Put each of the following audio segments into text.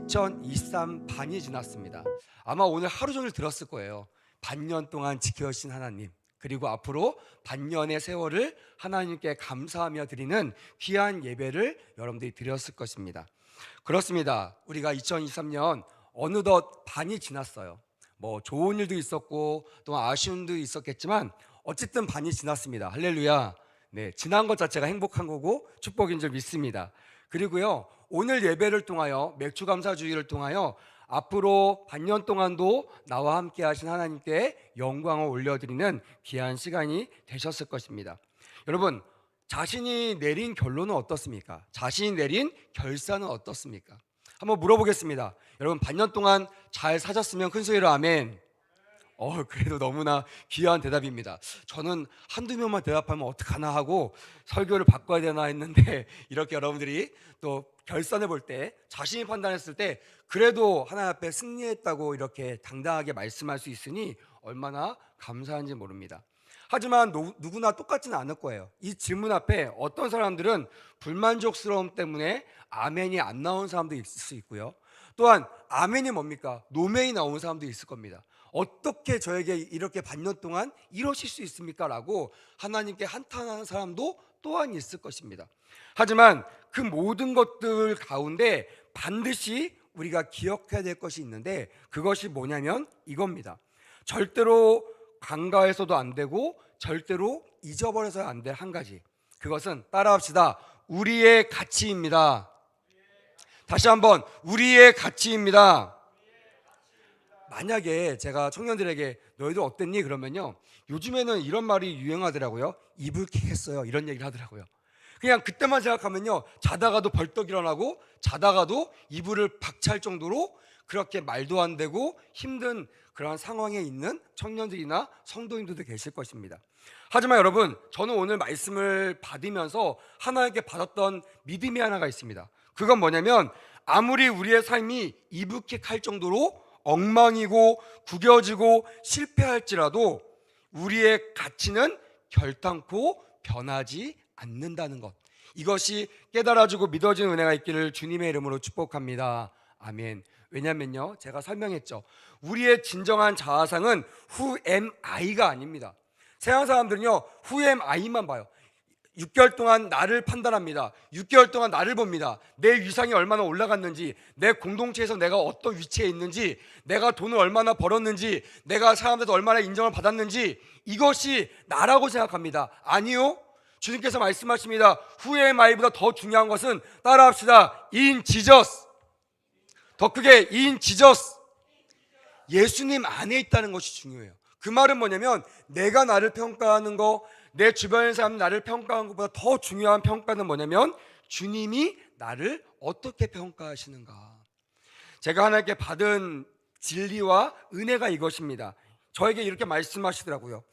2023 반이 지났습니다. 아마 오늘 하루 종일 들었을 거예요. 반년 동안 지켜주신 하나님, 그리고 앞으로 반년의 세월을 하나님께 감사하며 드리는 귀한 예배를 여러분들이 드렸을 것입니다. 그렇습니다. 우리가 2023년 어느덧 반이 지났어요. 뭐 좋은 일도 있었고 또 아쉬운 일도 있었겠지만 어쨌든 반이 지났습니다. 할렐루야. 네, 지난 것 자체가 행복한 거고 축복인 줄 믿습니다. 그리고요, 오늘 예배를 통하여 맥주감사주의를 통하여 앞으로 반년 동안도 나와 함께 하신 하나님께 영광을 올려드리는 귀한 시간이 되셨을 것입니다. 여러분, 자신이 내린 결론은 어떻습니까? 자신이 내린 결산은 어떻습니까? 한번 물어보겠습니다. 여러분, 반년 동안 잘 사셨으면 큰 소리로 아멘. 그래도 너무나 귀한 대답입니다. 저는 한두 명만 대답하면 어떡하나 하고 설교를 바꿔야 되나 했는데 이렇게 여러분들이 또 결산해 볼 때, 자신이 판단했을 때 그래도 하나님 앞에 승리했다고 이렇게 당당하게 말씀할 수 있으니 얼마나 감사한지 모릅니다. 하지만 누구나 똑같지는 않을 거예요. 이 질문 앞에 어떤 사람들은 불만족스러움 때문에 아멘이 안 나온 사람도 있을 수 있고요, 또한 아멘이 뭡니까? 노멘이 나온 사람도 있을 겁니다. 어떻게 저에게 이렇게 반년 동안 이러실 수 있습니까? 라고 하나님께 한탄하는 사람도 또한 있을 것입니다. 하지만 그 모든 것들 가운데 반드시 우리가 기억해야 될 것이 있는데, 그것이 뭐냐면 이겁니다. 절대로 간과해서도 안 되고 절대로 잊어버려서는 안 될 한 가지, 그것은 따라합시다. 우리의 가치입니다. 다시 한번, 우리의 가치입니다. 만약에 제가 청년들에게 너희들 어땠니? 그러면요, 요즘에는 이런 말이 유행하더라고요. 이불킥 했어요, 이런 얘기를 하더라고요. 그냥 그때만 생각하면요, 자다가도 벌떡 일어나고 자다가도 이불을 박차할 정도로 그렇게 말도 안 되고 힘든 그런 상황에 있는 청년들이나 성도님들도 계실 것입니다. 하지만 여러분, 저는 오늘 말씀을 받으면서 하나님께 받았던 믿음이 하나가 있습니다. 그건 뭐냐면, 아무리 우리의 삶이 이불킥할 정도로 엉망이고 구겨지고 실패할지라도 우리의 가치는 결단코 변하지 않는다는 것, 이것이 깨달아지고 믿어지는 은혜가 있기를 주님의 이름으로 축복합니다. 아멘. 왜냐면요, 제가 설명했죠. 우리의 진정한 자아상은 who am I가 아닙니다. 세상 사람들은요, who am I만 봐요. 6개월 동안 나를 판단합니다. 6개월 동안 나를 봅니다. 내 위상이 얼마나 올라갔는지, 내 공동체에서 내가 어떤 위치에 있는지, 내가 돈을 얼마나 벌었는지, 내가 사람들한테 얼마나 인정을 받았는지, 이것이 나라고 생각합니다. 아니요, 주님께서 말씀하십니다. who am I보다 더 중요한 것은, 따라합시다, in Jesus. 더 크게, in Jesus. 예수님 안에 있다는 것이 중요해요. 그 말은 뭐냐면, 내가 나를 평가하는 거, 내 주변의 사람 나를 평가하는 것보다 더 중요한 평가는 뭐냐면, 주님이 나를 어떻게 평가하시는가. 제가 하나님께 받은 진리와 은혜가 이것입니다. 저에게 이렇게 말씀하시더라고요.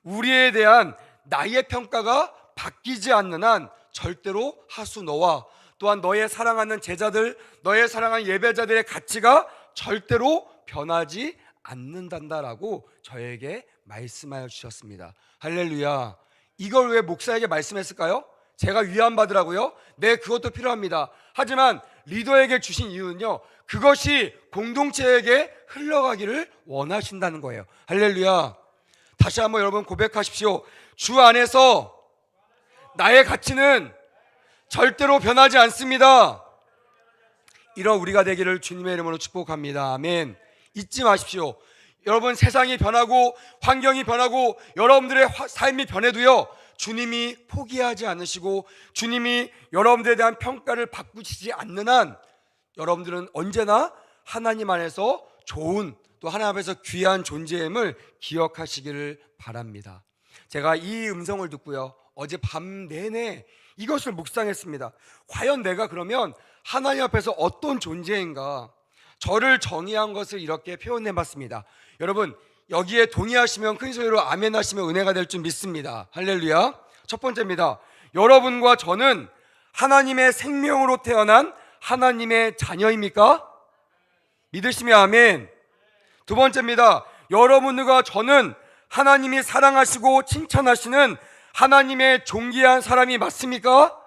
우리에 대한 나의 평가가 바뀌지 않는 한 절대로 하수 너와 또한 너의 사랑하는 제자들, 너의 사랑하는 예배자들의 가치가 절대로 변하지 않는단다라고 저에게 말씀하여 주셨습니다. 할렐루야. 이걸 왜 목사에게 말씀했을까요? 제가 위안받으라고요? 네, 그것도 필요합니다. 하지만 리더에게 주신 이유는요, 그것이 공동체에게 흘러가기를 원하신다는 거예요. 할렐루야. 다시 한번 여러분 고백하십시오. 주 안에서 나의 가치는 절대로 변하지 않습니다. 이런 우리가 되기를 주님의 이름으로 축복합니다. 아멘. 잊지 마십시오. 여러분, 세상이 변하고 환경이 변하고 여러분들의 삶이 변해도요, 주님이 포기하지 않으시고 주님이 여러분들에 대한 평가를 바꾸시지 않는 한 여러분들은 언제나 하나님 안에서 좋은, 또 하나님 앞에서 귀한 존재임을 기억하시기를 바랍니다. 제가 이 음성을 듣고요, 어제 밤 내내 이것을 묵상했습니다. 과연 내가 그러면 하나님 앞에서 어떤 존재인가? 저를 정의한 것을 이렇게 표현해 봤습니다. 여러분, 여기에 동의하시면 큰 소리로 아멘 하시면 은혜가 될 줄 믿습니다. 할렐루야. 첫 번째입니다. 여러분과 저는 하나님의 생명으로 태어난 하나님의 자녀입니까? 믿으시면 아멘. 두 번째입니다. 여러분과 저는 하나님이 사랑하시고 칭찬하시는 하나님의 존귀한 사람이 맞습니까?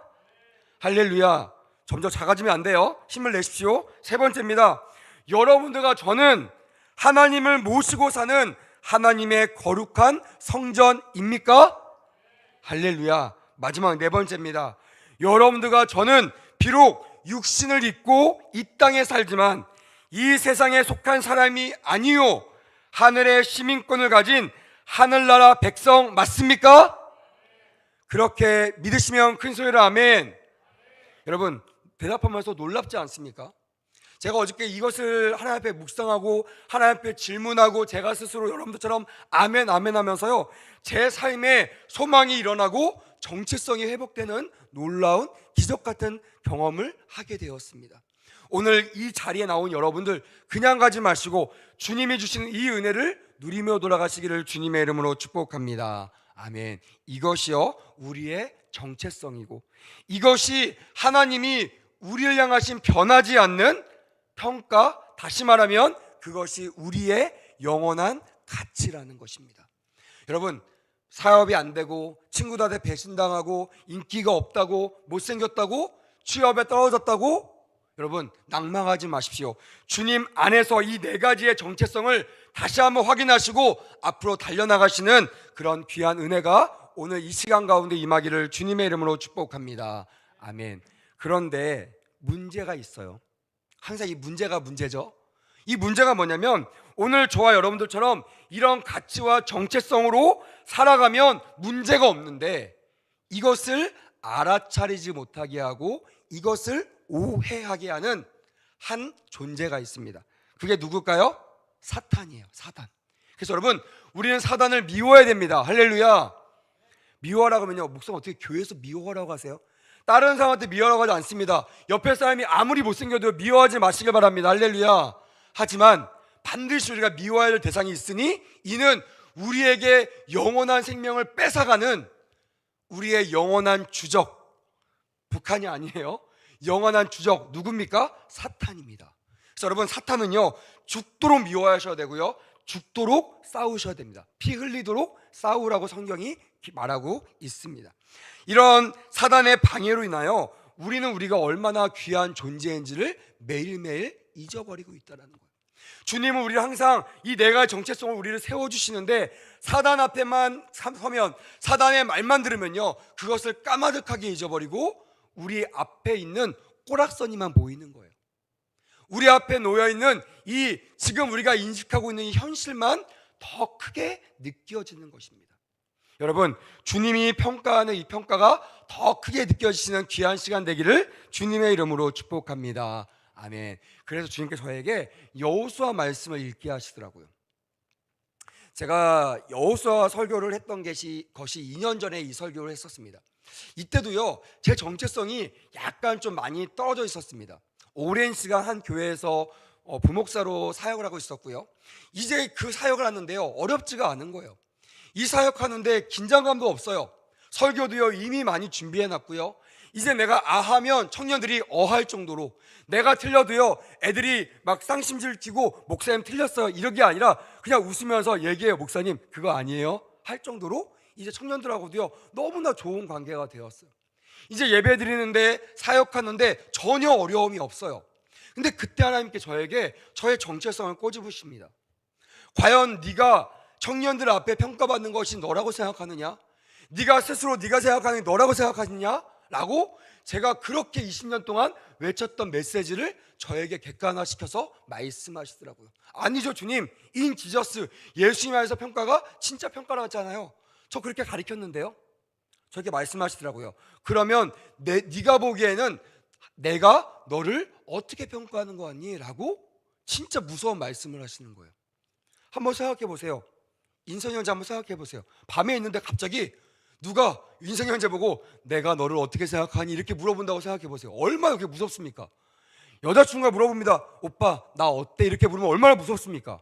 할렐루야. 점점 작아지면 안 돼요. 힘을 내십시오. 세 번째입니다. 여러분들과 저는 하나님을 모시고 사는 하나님의 거룩한 성전입니까? 할렐루야. 마지막 네 번째입니다. 여러분들과 저는 비록 육신을 입고 이 땅에 살지만 이 세상에 속한 사람이 아니요 하늘의 시민권을 가진 하늘나라 백성 맞습니까? 그렇게 믿으시면 큰 소리로 아멘. 여러분, 대답하면서 놀랍지 않습니까? 제가 어저께 이것을 하나님 앞에 묵상하고 하나님 앞에 질문하고 제가 스스로 여러분들처럼 아멘 아멘 하면서요, 제 삶에 소망이 일어나고 정체성이 회복되는 놀라운 기적 같은 경험을 하게 되었습니다. 오늘 이 자리에 나온 여러분들 그냥 가지 마시고 주님이 주시는 이 은혜를 누리며 돌아가시기를 주님의 이름으로 축복합니다. 아멘. 이것이요 우리의 정체성이고, 이것이 하나님이 우리를 향하신 변하지 않는 평가, 다시 말하면 그것이 우리의 영원한 가치라는 것입니다. 여러분, 사업이 안 되고 친구들한테 배신당하고 인기가 없다고 못생겼다고 취업에 떨어졌다고, 여러분 낭망하지 마십시오. 주님 안에서 이 네 가지의 정체성을 다시 한번 확인하시고 앞으로 달려나가시는 그런 귀한 은혜가 오늘 이 시간 가운데 임하기를 주님의 이름으로 축복합니다. 아멘. 그런데 문제가 있어요. 항상 이 문제가 문제죠. 이 문제가 뭐냐면, 오늘 저와 여러분들처럼 이런 가치와 정체성으로 살아가면 문제가 없는데 이것을 알아차리지 못하게 하고 이것을 오해하게 하는 한 존재가 있습니다. 그게 누굴까요? 사탄이에요. 사탄. 그래서 여러분, 우리는 사단을 미워해야 됩니다. 할렐루야. 미워하라고 하면요, 목사님 어떻게 교회에서 미워하라고 하세요? 다른 사람한테 미워하라고 하지 않습니다. 옆에 사람이 아무리 못생겨도 미워하지 마시길 바랍니다. 할렐루야. 하지만 반드시 우리가 미워해야 될 대상이 있으니 이는 우리에게 영원한 생명을 뺏어가는 우리의 영원한 주적, 북한이 아니에요. 영원한 주적 누굽니까? 사탄입니다. 그래서 여러분, 사탄은요 죽도록 미워하셔야 되고요, 죽도록 싸우셔야 됩니다. 피 흘리도록 싸우라고 성경이 말하고 있습니다. 이런 사단의 방해로 인하여 우리는 우리가 얼마나 귀한 존재인지를 매일매일 잊어버리고 있다는 거예요. 주님은 우리를 항상 이 네 가지 정체성을 우리를 세워주시는데, 사단 앞에만 서면, 사단의 말만 들으면요 그것을 까마득하게 잊어버리고 우리 앞에 있는 꼬락서니만 보이는 거예요. 우리 앞에 놓여있는 이 지금 우리가 인식하고 있는 이 현실만 더 크게 느껴지는 것입니다. 여러분, 주님이 평가하는 이 평가가 더 크게 느껴지시는 귀한 시간 되기를 주님의 이름으로 축복합니다. 아멘. 그래서 주님께서 저에게 여호수아 말씀을 읽게 하시더라고요. 제가 여호수아 설교를 했던 것이 2년 전에 이 설교를 했었습니다. 이때도요 제 정체성이 약간 좀 많이 떨어져 있었습니다. 오랜 시간 한 교회에서 부목사로 사역을 하고 있었고요. 이제 그 사역을 하는데요 어렵지가 않은 거예요. 이 사역하는데 긴장감도 없어요. 설교도요 이미 많이 준비해 놨고요. 이제 내가 아하면 청년들이 어할 정도로, 내가 틀려도요 애들이 막 쌍심지를 튀고 목사님 틀렸어요 이러게 아니라 그냥 웃으면서 얘기해요. 목사님 그거 아니에요 할 정도로 이제 청년들하고도요 너무나 좋은 관계가 되었어요. 이제 예배 드리는데 사역하는데 전혀 어려움이 없어요. 근데 그때 하나님께 저에게 저의 정체성을 꼬집으십니다. 과연 네가 청년들 앞에 평가받는 것이 너라고 생각하느냐? 네가 스스로 네가 생각하는 게 너라고 생각하느냐? 라고 제가 그렇게 20년 동안 외쳤던 메시지를 저에게 객관화시켜서 말씀하시더라고요. 아니죠 주님, 인 지저스, 예수님 안에서 평가가 진짜 평가라잖아요. 저 그렇게 가르쳤는데요. 저렇게 말씀하시더라고요. 그러면 네가 보기에는 내가 너를 어떻게 평가하는 거 같니? 라고 진짜 무서운 말씀을 하시는 거예요. 한번 생각해 보세요. 인성이 형제 한번 생각해 보세요. 밤에 있는데 갑자기 누가 인성이 형제 보고 내가 너를 어떻게 생각하니? 이렇게 물어본다고 생각해 보세요. 얼마나 그게 무섭습니까? 여자친구가 물어봅니다. 오빠 나 어때? 이렇게 물으면 얼마나 무섭습니까?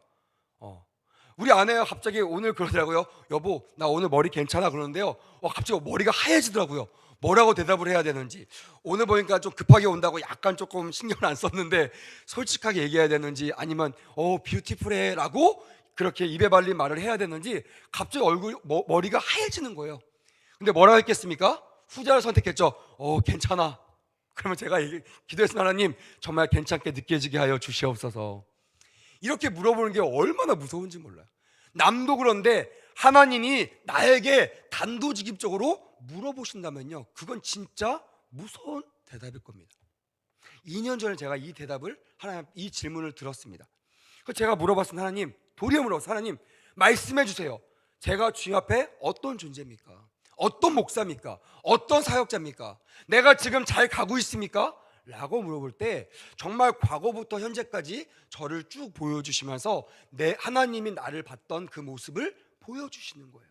우리 아내가 갑자기 오늘 그러더라고요. 여보 나 오늘 머리 괜찮아? 그러는데요 갑자기 머리가 하얘지더라고요. 뭐라고 대답을 해야 되는지, 오늘 보니까 좀 급하게 온다고 약간 조금 신경을 안 썼는데 솔직하게 얘기해야 되는지, 아니면 뷰티풀해 라고 그렇게 입에 발린 말을 해야 되는지 갑자기 머리가 하얘지는 거예요. 근데 뭐라고 했겠습니까? 후자를 선택했죠. 괜찮아. 그러면 제가 기도했습니다. 하나님, 정말 괜찮게 느껴지게 하여 주시옵소서. 이렇게 물어보는 게 얼마나 무서운지 몰라요. 남도 그런데 하나님이 나에게 단도직입적으로 물어보신다면요, 그건 진짜 무서운 대답일 겁니다. 2년 전에 제가 이 대답을, 하나님, 이 질문을 들었습니다. 그래서 제가 물어봤습니다. 하나님, 도리어 물어봤어요. 하나님, 말씀해 주세요. 제가 주님 앞에 어떤 존재입니까? 어떤 목사입니까? 어떤 사역자입니까? 내가 지금 잘 가고 있습니까? 라고 물어볼 때 정말 과거부터 현재까지 저를 쭉 보여주시면서 내 하나님이 나를 봤던 그 모습을 보여주시는 거예요.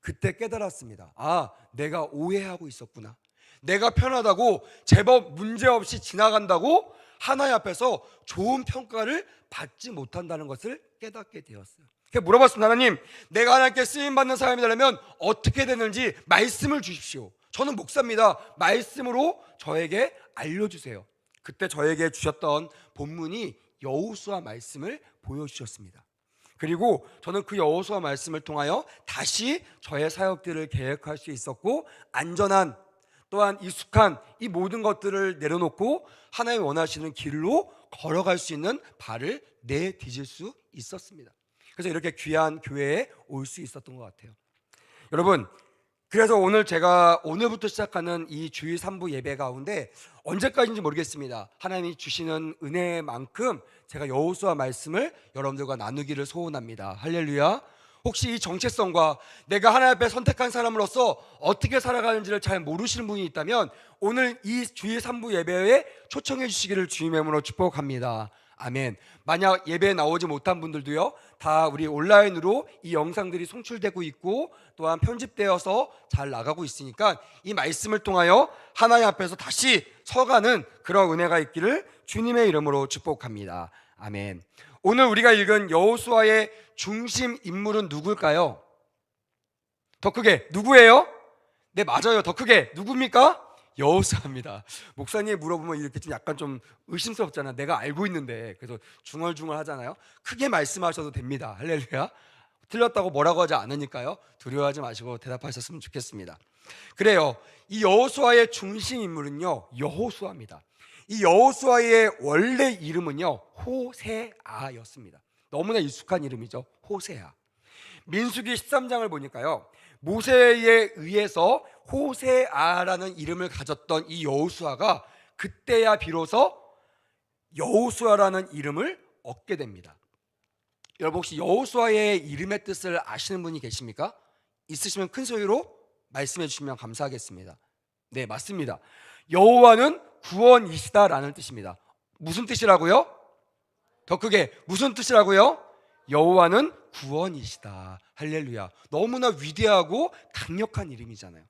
그때 깨달았습니다. 아, 내가 오해하고 있었구나. 내가 편하다고 제법 문제없이 지나간다고 하나님 앞에서 좋은 평가를 받지 못한다는 것을 깨닫게 되었어요. 그래서 물어봤습니다. 하나님, 내가 하나님께 쓰임받는 사람이 되려면 어떻게 되는지 말씀을 주십시오. 저는 목사입니다. 말씀으로 저에게 알려주세요. 그때 저에게 주셨던 본문이 여호수아 말씀을 보여주셨습니다. 그리고 저는 그 여호수아 말씀을 통하여 다시 저의 사역들을 계획할 수 있었고, 안전한, 또한 익숙한 이 모든 것들을 내려놓고 하나님이 원하시는 길로 걸어갈 수 있는 발을 내디딜 수 있었습니다. 그래서 이렇게 귀한 교회에 올 수 있었던 것 같아요. 여러분, 그래서 제가 오늘부터 시작하는 이 주일 3부 예배 가운데 언제까지인지 모르겠습니다. 하나님이 주시는 은혜만큼 제가 여호수아 말씀을 여러분들과 나누기를 소원합니다. 할렐루야. 혹시 이 정체성과 내가 하나님 앞에 선택한 사람으로서 어떻게 살아가는지를 잘 모르시는 분이 있다면 오늘 이 주일 3부 예배에 초청해 주시기를 주님의 이름으로 축복합니다. 아멘. 만약 예배에 나오지 못한 분들도요, 다 우리 온라인으로 이 영상들이 송출되고 있고 또한 편집되어서 잘 나가고 있으니까 이 말씀을 통하여 하나님 앞에서 다시 서가는 그런 은혜가 있기를 주님의 이름으로 축복합니다. 아멘. 오늘 우리가 읽은 여호수아의 중심 인물은 누굴까요? 더 크게 누구예요? 네, 맞아요. 더 크게 누굽니까? 여호수아입니다. 목사님 물어보면 이렇게 좀 약간 좀 의심스럽잖아. 내가 알고 있는데. 그래서 중얼중얼 하잖아요. 크게 말씀하셔도 됩니다. 할렐루야. 틀렸다고 뭐라고 하지 않으니까요, 두려워하지 마시고 대답하셨으면 좋겠습니다. 그래요, 이 여호수아의 중심 인물은요 여호수아입니다. 이 여호수아의 원래 이름은요 호세아였습니다. 너무나 익숙한 이름이죠. 호세아. 민수기 13장을 보니까요, 모세에 의해서 호세아라는 이름을 가졌던 이 여호수아가 그때야 비로소 여호수아라는 이름을 얻게 됩니다. 여러분, 혹시 여호수아의 이름의 뜻을 아시는 분이 계십니까? 있으시면 큰 소리로 말씀해 주시면 감사하겠습니다. 네, 맞습니다. 여호와는 구원이시다라는 뜻입니다. 무슨 뜻이라고요? 더 크게, 무슨 뜻이라고요? 여호와는 구원이시다. 할렐루야. 너무나 위대하고 강력한 이름이잖아요.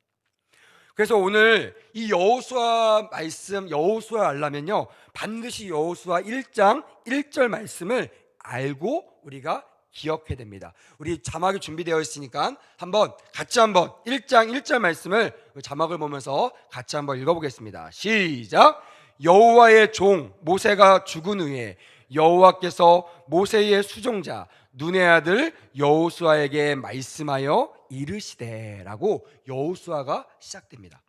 그래서 오늘 이 여호수아 말씀, 여호수아 알려면요, 반드시 여호수아 1장 1절 말씀을 알고 우리가 기억해야 됩니다. 우리 자막이 준비되어 있으니까 같이 1장 1절 말씀을 자막을 보면서 같이 한번 읽어보겠습니다. 시작. 여호와의 종 모세가 죽은 후에 여호와께서 모세의 수종자 눈의 아들 여호수아에게 말씀하여 이르시되라고 여호수아가 시작됩니다.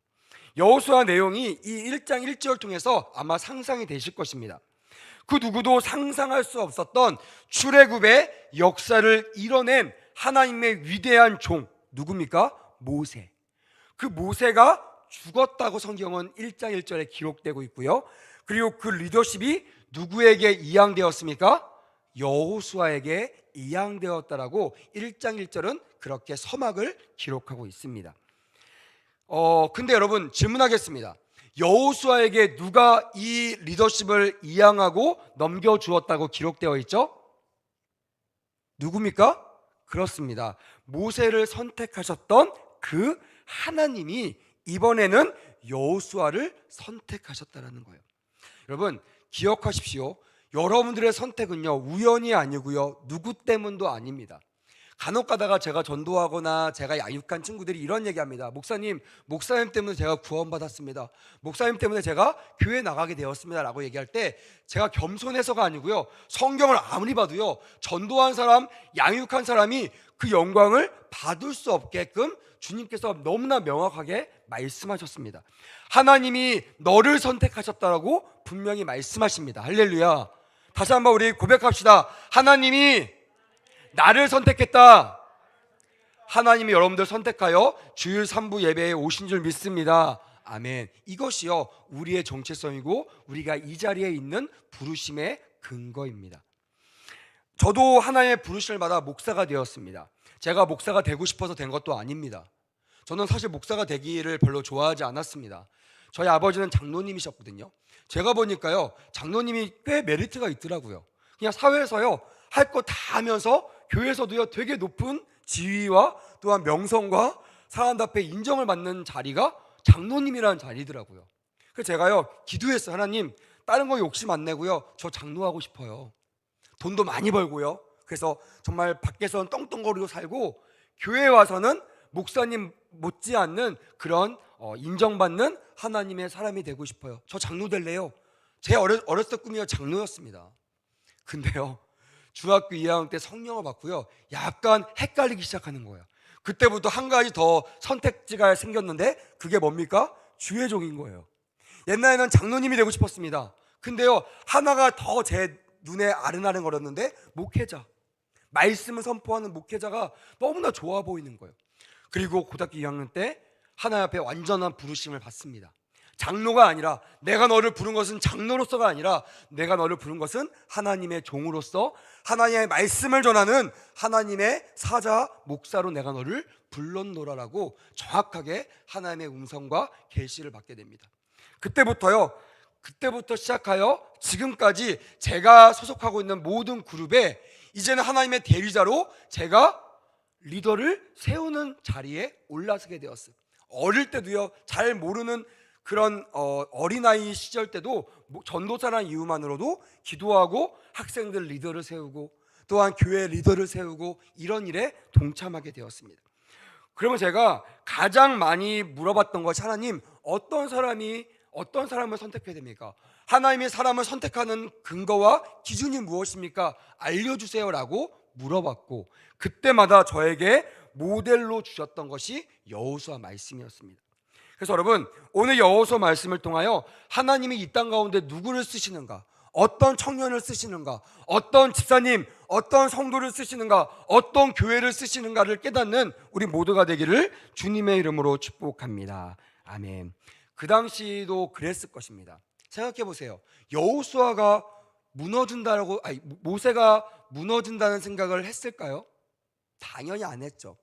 여호수아 내용이 이 1장 1절을 통해서 아마 상상이 되실 것입니다. 그 누구도 상상할 수 없었던 출애굽의 역사를 이뤄낸 하나님의 위대한 종 누굽니까? 모세. 그 모세가 죽었다고 성경은 1장 1절에 기록되고 있고요. 그리고 그 리더십이 누구에게 이양되었습니까? 여호수아에게 이양되었다라고 1장 1절은 그렇게 서막을 기록하고 있습니다. 근데 여러분, 질문하겠습니다. 여호수아에게 누가 이 리더십을 이양하고 넘겨주었다고 기록되어 있죠? 누굽니까? 그렇습니다. 모세를 선택하셨던 그 하나님이 이번에는 여호수아를 선택하셨다는 거예요. 여러분, 기억하십시오. 여러분들의 선택은요 우연이 아니고요 누구 때문도 아닙니다. 간혹 가다가 제가 전도하거나 제가 양육한 친구들이 이런 얘기합니다. 목사님 때문에 제가 구원받았습니다. 목사님 때문에 제가 교회 나가게 되었습니다 라고 얘기할 때 제가 겸손해서가 아니고요, 성경을 아무리 봐도요, 전도한 사람, 양육한 사람이 그 영광을 받을 수 없게끔 주님께서 너무나 명확하게 말씀하셨습니다. 하나님이 너를 선택하셨다라고 분명히 말씀하십니다. 할렐루야. 다시 한번 우리 고백합시다. 하나님이 나를 선택했다. 하나님이 여러분들 선택하여 주일 3부 예배에 오신 줄 믿습니다. 아멘. 이것이요, 우리의 정체성이고 우리가 이 자리에 있는 부르심의 근거입니다. 저도 하나님의 부르심을 받아 목사가 되었습니다. 제가 목사가 되고 싶어서 된 것도 아닙니다. 저는 사실 목사가 되기를 별로 좋아하지 않았습니다. 저희 아버지는 장로님이셨거든요. 제가 보니까요, 장로님이 꽤 메리트가 있더라고요. 그냥 사회에서요, 할 거 다 하면서 교회에서도요, 되게 높은 지위와 또한 명성과 사람들 앞에 인정을 받는 자리가 장로님이라는 자리더라고요. 그래서 제가요, 기도했어요. 하나님, 다른 거 욕심 안 내고요, 저 장로하고 싶어요. 돈도 많이 벌고요. 그래서 정말 밖에서는 떵떵거리고 살고 교회에 와서는 목사님 못지않는 그런 인정받는 하나님의 사람이 되고 싶어요. 저 장로 될래요. 제 어렸을 때 꿈이 장로였습니다. 근데요, 중학교 2학년 때 성령을 받고요, 약간 헷갈리기 시작하는 거예요. 그때부터 한 가지 더 선택지가 생겼는데 그게 뭡니까? 주의종인 거예요. 옛날에는 장로님이 되고 싶었습니다. 근데요, 하나가 더 제 눈에 아른아른거렸는데 목회자, 말씀을 선포하는 목회자가 너무나 좋아 보이는 거예요. 그리고 고등학교 2학년 때 하나님 앞에 완전한 부르심을 받습니다. 장로가 아니라, 내가 너를 부른 것은 장로로서가 아니라 내가 너를 부른 것은 하나님의 종으로서 하나님의 말씀을 전하는 하나님의 사자 목사로 내가 너를 불렀노라라고 정확하게 하나님의 음성과 계시를 받게 됩니다. 그때부터 시작하여 지금까지 제가 소속하고 있는 모든 그룹에 이제는 하나님의 대리자로 제가 리더를 세우는 자리에 올라서게 되었어요. 어릴 때도요, 잘 모르는 그런 어린아이 시절 때도 전도사라는 이유만으로도 기도하고 학생들 리더를 세우고 또한 교회 리더를 세우고 이런 일에 동참하게 되었습니다. 그러면 제가 가장 많이 물어봤던 것이, 하나님, 어떤 사람을 선택해야 됩니까? 하나님이 사람을 선택하는 근거와 기준이 무엇입니까? 알려주세요라고 물어봤고, 그때마다 저에게 모델로 주셨던 것이 여호수아 말씀이었습니다. 그래서 여러분, 오늘 여호수아 말씀을 통하여 하나님이 이 땅 가운데 누구를 쓰시는가, 어떤 청년을 쓰시는가, 어떤 집사님, 어떤 성도를 쓰시는가, 어떤 교회를 쓰시는가를 깨닫는 우리 모두가 되기를 주님의 이름으로 축복합니다. 아멘. 그 당시도 그랬을 것입니다. 생각해 보세요. 여호수아가 모세가 무너진다는 생각을 했을까요? 당연히 안 했죠.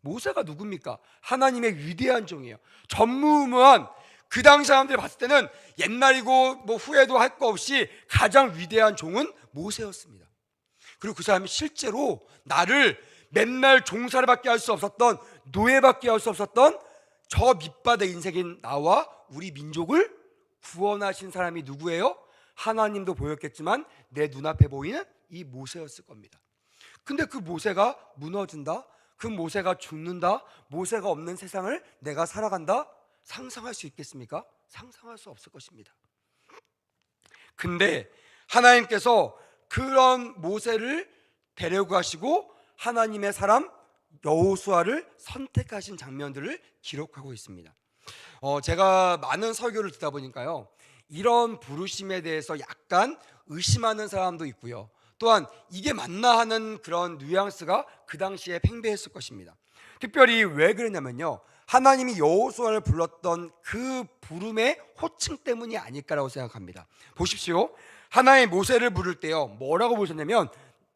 모세가 누굽니까? 하나님의 위대한 종이에요. 전무후무한, 그 당시 사람들이 봤을 때는 옛날이고 뭐 후에도 할 거 없이 가장 위대한 종은 모세였습니다. 그리고 그 사람이 실제로 나를 맨날 종살이 밖에 할 수 없었던, 노예밖에 할 수 없었던 저 밑바닥 인생인 나와 우리 민족을 구원하신 사람이 누구예요? 하나님도 보였겠지만 내 눈앞에 보이는 이 모세였을 겁니다. 근데 그 모세가 무너진다? 그 모세가 죽는다? 모세가 없는 세상을 내가 살아간다? 상상할 수 있겠습니까? 상상할 수 없을 것입니다. 근데 하나님께서 그런 모세를 데려가시고 하나님의 사람 여호수아를 선택하신 장면들을 기록하고 있습니다. 제가 많은 설교를 듣다 보니까요, 이런 부르심에 대해서 약간 의심하는 사람도 있고요, 또한 이게 맞나 하는 그런 뉘앙스가 그 당시에 팽배했을 것입니다. 특별히 왜 그러냐면요, 하나님이 여호수아를 불렀던 그 부름의 호칭 때문이 아닐까라고 생각합니다. 보십시오. 하나님 모세를 부를 때요, 뭐라고 부르셨냐면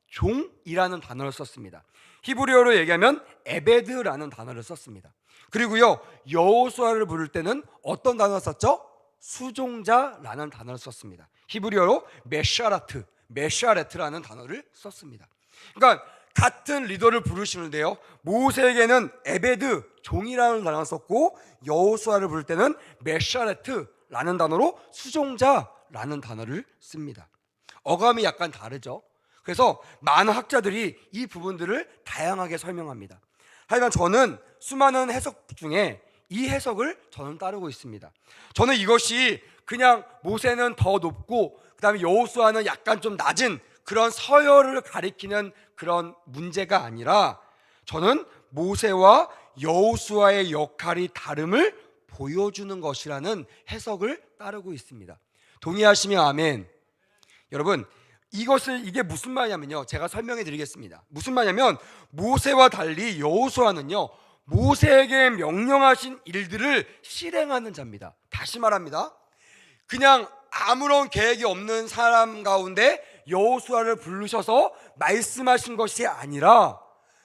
종이라는 단어를 썼습니다. 히브리어로 얘기하면 에베드라는 단어를 썼습니다. 그리고요, 여호수아를 부를 때는 어떤 단어를 썼죠? 수종자라는 단어를 썼습니다. 히브리어로 메샤레트라는 단어를 썼습니다. 그러니까 같은 리더를 부르시는데요, 모세에게는 에베드, 종이라는 단어를 썼고, 여호수아를 부를 때는 메샤레트라는 단어로 수종자라는 단어를 씁니다. 어감이 약간 다르죠. 그래서 많은 학자들이 이 부분들을 다양하게 설명합니다. 하지만 저는 수많은 해석 중에 이 해석을 저는 따르고 있습니다. 저는 이것이 그냥 모세는 더 높고 그다음에 여호수아는 약간 좀 낮은 그런 서열을 가리키는 그런 문제가 아니라, 저는 모세와 여호수아의 역할이 다름을 보여주는 것이라는 해석을 따르고 있습니다. 동의하시면 아멘. 여러분, 이게 무슨 말이냐면요, 제가 설명해 드리겠습니다. 무슨 말이냐면, 모세와 달리 여호수아는요, 모세에게 명령하신 일들을 실행하는 자입니다. 다시 말합니다. 그냥 아무런 계획이 없는 사람 가운데 여호수아를 부르셔서 말씀하신 것이 아니라,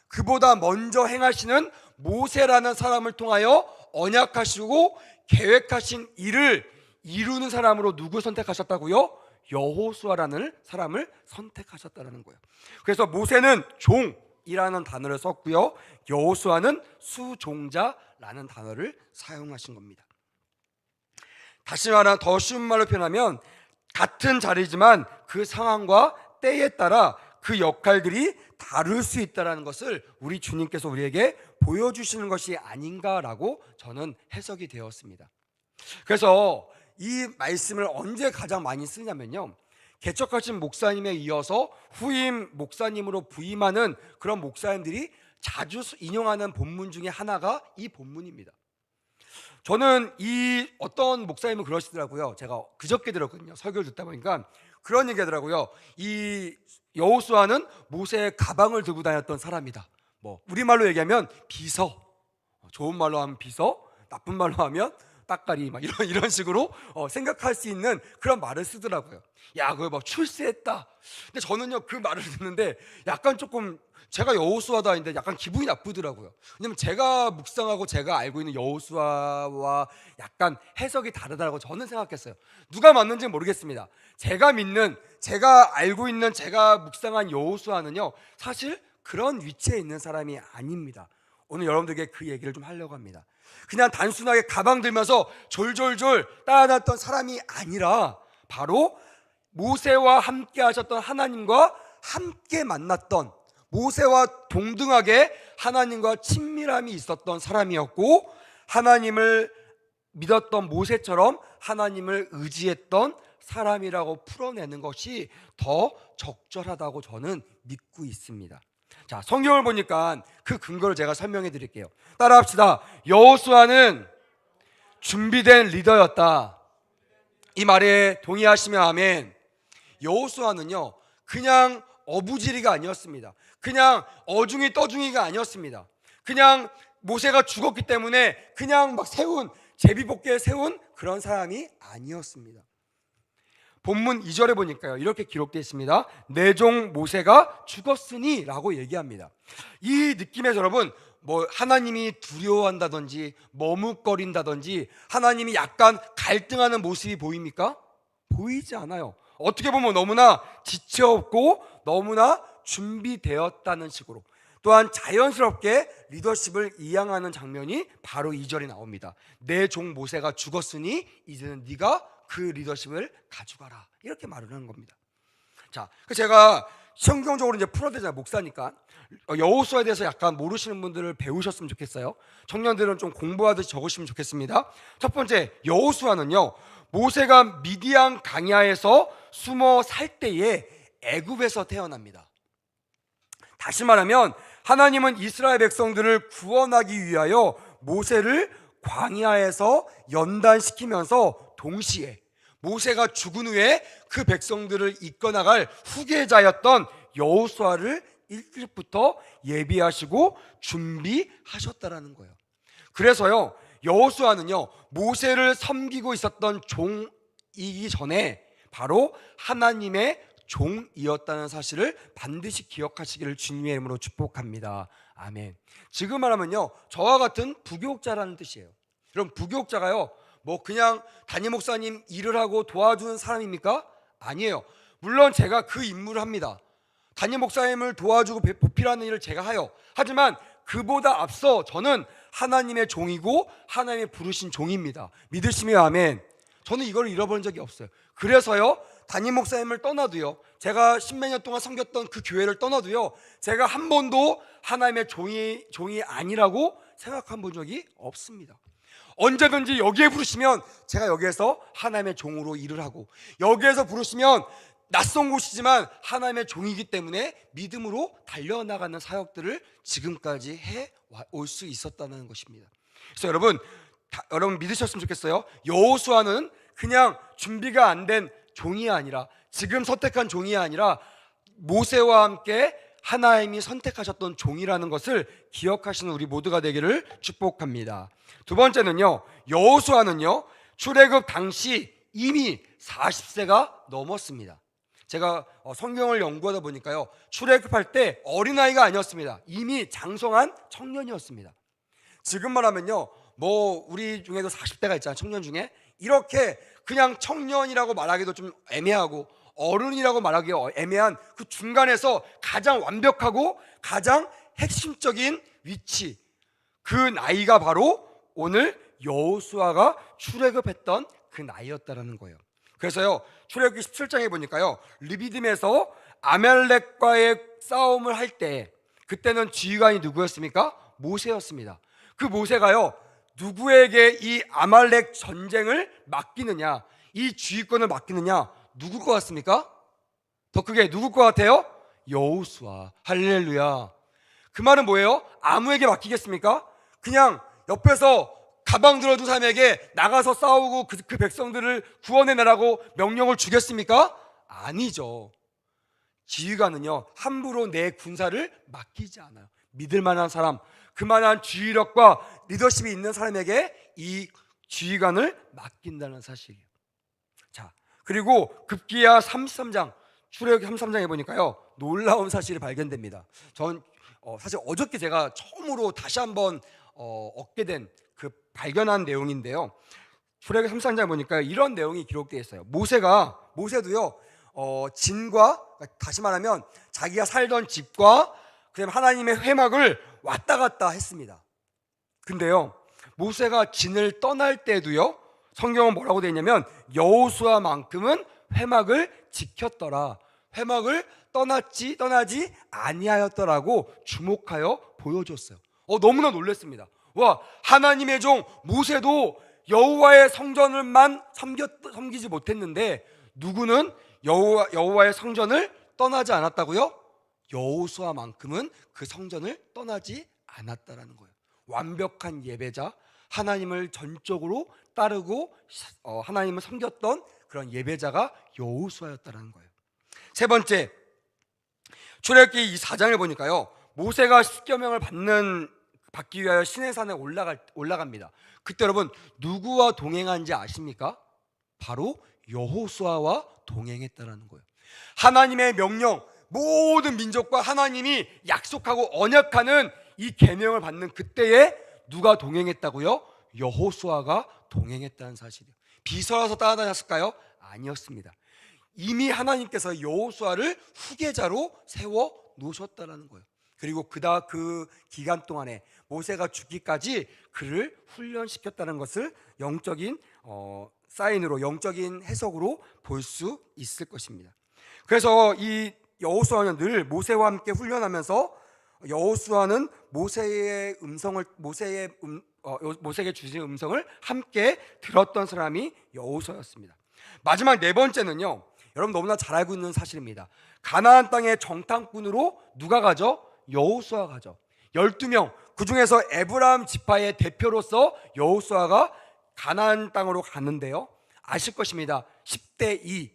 그보다 먼저 행하시는 모세라는 사람을 통하여 언약하시고 계획하신 일을 이루는 사람으로 누구 선택하셨다고요? 여호수아라는 사람을 선택하셨다는 거예요. 그래서 모세는 종이라는 단어를 썼고요, 여호수아는 수종자라는 단어를 사용하신 겁니다. 다시 말하면, 더 쉬운 말로 표현하면, 같은 자리지만 그 상황과 때에 따라 그 역할들이 다를 수 있다는 것을 우리 주님께서 우리에게 보여주시는 것이 아닌가라고 저는 해석이 되었습니다. 그래서 이 말씀을 언제 가장 많이 쓰냐면요, 개척하신 목사님에 이어서 후임 목사님으로 부임하는 그런 목사님들이 자주 인용하는 본문 중에 하나가 이 본문입니다. 저는 이 어떤 목사님은 그러시더라고요. 제가 그저께 들었거든요. 설교를 듣다 보니까 그런 얘기 하더라고요. 이 여호수아는 모세의 가방을 들고 다녔던 사람이다. 우리말로 얘기하면 비서, 좋은 말로 하면 비서, 나쁜 말로 하면 따까리, 막 이런 식으로 생각할 수 있는 그런 말을 쓰더라고요. 야, 그거 막 출세했다. 근데 저는요, 그 말을 듣는데 약간 조금, 제가 여호수아도 아닌데 약간 기분이 나쁘더라고요. 왜냐면 제가 묵상하고 제가 알고 있는 여호수아와 약간 해석이 다르다고 저는 생각했어요. 누가 맞는지는 모르겠습니다. 제가 믿는, 제가 알고 있는, 제가 묵상한 여호수아는요, 사실 그런 위치에 있는 사람이 아닙니다. 오늘 여러분들에게 그 얘기를 좀 하려고 합니다. 그냥 단순하게 가방 들면서 졸졸졸 따라다녔던 사람이 아니라, 바로 모세와 함께 하셨던 하나님과 함께 만났던, 모세와 동등하게 하나님과 친밀함이 있었던 사람이었고, 하나님을 믿었던 모세처럼 하나님을 의지했던 사람이라고 풀어내는 것이 더 적절하다고 저는 믿고 있습니다. 자, 성경을 보니까 그 근거를 제가 설명해 드릴게요. 따라합시다. 여호수아는 준비된 리더였다. 이 말에 동의하시면 아멘. 여호수아는요, 그냥 어부지리가 아니었습니다. 그냥 어중이 떠중이가 아니었습니다. 그냥 모세가 죽었기 때문에 그냥 막 제비뽑기에 세운 그런 사람이 아니었습니다. 본문 2절에 보니까요, 이렇게 기록되어 있습니다. 내 종 모세가 죽었으니 라고 얘기합니다. 이 느낌에서 여러분, 하나님이 두려워한다든지 머뭇거린다든지 하나님이 약간 갈등하는 모습이 보입니까? 보이지 않아요. 어떻게 보면 너무나 지체없고 너무나 준비되었다는 식으로, 또한 자연스럽게 리더십을 이양하는 장면이 바로 2절에 나옵니다. 내 종 모세가 죽었으니 이제는 네가 그 리더십을 가져가라, 이렇게 말을 하는 겁니다. 자, 제가 성경적으로 이제 풀어야 되잖아요. 목사니까 여호수아에 대해서 약간 모르시는 분들을 배우셨으면 좋겠어요. 청년들은 좀 공부하듯이 적으시면 좋겠습니다. 첫 번째, 여호수아는요, 모세가 미디안 강야에서 숨어 살 때에 애굽에서 태어납니다. 다시 말하면 하나님은 이스라엘 백성들을 구원하기 위하여 모세를 광야에서 연단시키면서 동시에 모세가 죽은 후에 그 백성들을 이끌어나갈 후계자였던 여호수아를 일찍부터 예비하시고 준비하셨다라는 거예요. 그래서요, 여호수아는요, 모세를 섬기고 있었던 종이기 전에 바로 하나님의 종이었다는 사실을 반드시 기억하시기를 주님의 이름으로 축복합니다. 아멘. 지금 말하면요, 저와 같은 부교육자라는 뜻이에요. 여러분, 부교육자가요, 그냥 담임 목사님 일을 하고 도와주는 사람입니까? 아니에요. 물론 제가 그 임무를 합니다. 담임 목사님을 도와주고 보필하는 일을 제가 해요. 하지만 그보다 앞서 저는 하나님의 종이고 하나님의 부르신 종입니다. 믿으시면 아멘. 저는 이걸 잃어버린 적이 없어요. 그래서요, 담임 목사님을 떠나도요, 제가 십몇 년 동안 섬겼던 그 교회를 떠나도요, 제가 한 번도 하나님의 종이 아니라고 생각한 본 적이 없습니다. 언제든지 여기에 부르시면 제가 여기에서 하나님의 종으로 일을 하고, 여기에서 부르시면 낯선 곳이지만 하나님의 종이기 때문에 믿음으로 달려나가는 사역들을 지금까지 해올 수 있었다는 것입니다. 그래서 여러분 믿으셨으면 좋겠어요. 여호수아는 그냥 준비가 안 된 종이 아니라, 지금 선택한 종이 아니라 모세와 함께 하나님이 선택하셨던 종이라는 것을 기억하시는 우리 모두가 되기를 축복합니다. 두 번째는요, 여호수아는요 출애굽 당시 이미 40세가 넘었습니다. 제가 성경을 연구하다 보니까요, 출애굽할 때 어린아이가 아니었습니다. 이미 장성한 청년이었습니다. 지금 말하면요, 우리 중에도 40대가 있잖아요. 청년 중에. 이렇게 그냥 청년이라고 말하기도 좀 애매하고 어른이라고 말하기 애매한 그 중간에서 가장 완벽하고 가장 핵심적인 위치, 그 나이가 바로 오늘 여호수아가 출애굽했던 그 나이였다라는 거예요. 그래서요, 출애굽기 17장에 보니까요, 르비딤에서 아말렉과의 싸움을 할 때 그때는 지휘관이 누구였습니까? 모세였습니다. 그 모세가요, 누구에게 이 아말렉 전쟁을 맡기느냐, 이 지휘권을 맡기느냐, 누굴 것 같습니까? 더 크게 누굴 것 같아요? 여호수아. 할렐루야. 그 말은 뭐예요? 아무에게 맡기겠습니까? 그냥 옆에서 가방 들어준 사람에게 나가서 싸우고 그 백성들을 구원해내라고 명령을 주겠습니까? 아니죠. 지휘관은요, 함부로 내 군사를 맡기지 않아요. 믿을 만한 사람, 그만한 지휘력과 리더십이 있는 사람에게 이 지휘관을 맡긴다는 사실이에요. 자, 그리고 급기야 33장, 출애굽기 33장에 보니까요, 놀라운 사실이 발견됩니다. 전 사실 어저께 제가 처음으로 다시 한번 얻게 된 그 발견한 내용인데요, 출애굽기 33장에 보니까 이런 내용이 기록되어 있어요. 모세도요, 진과, 다시 말하면 자기가 살던 집과 그다음에 하나님의 회막을 왔다 갔다 했습니다. 근데요, 모세가 진을 떠날 때도요, 성경은 뭐라고 되어 있냐면 여호수아만큼은 회막을 지켰더라, 회막을 떠나지 아니하였더라고 주목하여 보여줬어요. 너무나 놀랐습니다. 와, 하나님의 종 모세도 여호와의 성전을만 섬기지 못했는데 누구는 여호와의 성전을 떠나지 않았다고요? 여호수아만큼은 그 성전을 떠나지 않았다라는 거예요. 완벽한 예배자, 하나님을 전적으로 따르고 하나님을 섬겼던 그런 예배자가 여호수아였다라는 거예요. 세 번째, 출애굽기 4장을 보니까요, 모세가 십계명을 받기 위하여 시내산에 올라갑니다. 그때 여러분 누구와 동행한지 아십니까? 바로 여호수아와 동행했다라는 거예요. 하나님의 명령, 모든 민족과 하나님이 약속하고 언약하는 이 계명을 받는 그때에 누가 동행했다고요? 여호수아가 동행했다는 사실이에요. 비서라서 따라다녔을까요? 아니었습니다. 이미 하나님께서 여호수아를 후계자로 세워 놓으셨다는 거예요. 그리고 그 기간 동안에 모세가 죽기까지 그를 훈련시켰다는 것을 영적인 사인으로, 영적인 해석으로 볼 수 있을 것입니다. 그래서 이 여호수아는 늘 모세와 함께 훈련하면서, 여호수아는 모세에게 주신 음성을 함께 들었던 사람이 여호수아였습니다. 마지막 네 번째는요, 여러분 너무나 잘 알고 있는 사실입니다. 가나안 땅의 정탐꾼으로 누가 가죠? 여호수아가 가죠. 12명, 그 중에서 에브라임 지파의 대표로서 여호수아가 가나안 땅으로 갔는데요, 아실 것입니다. 10대 2,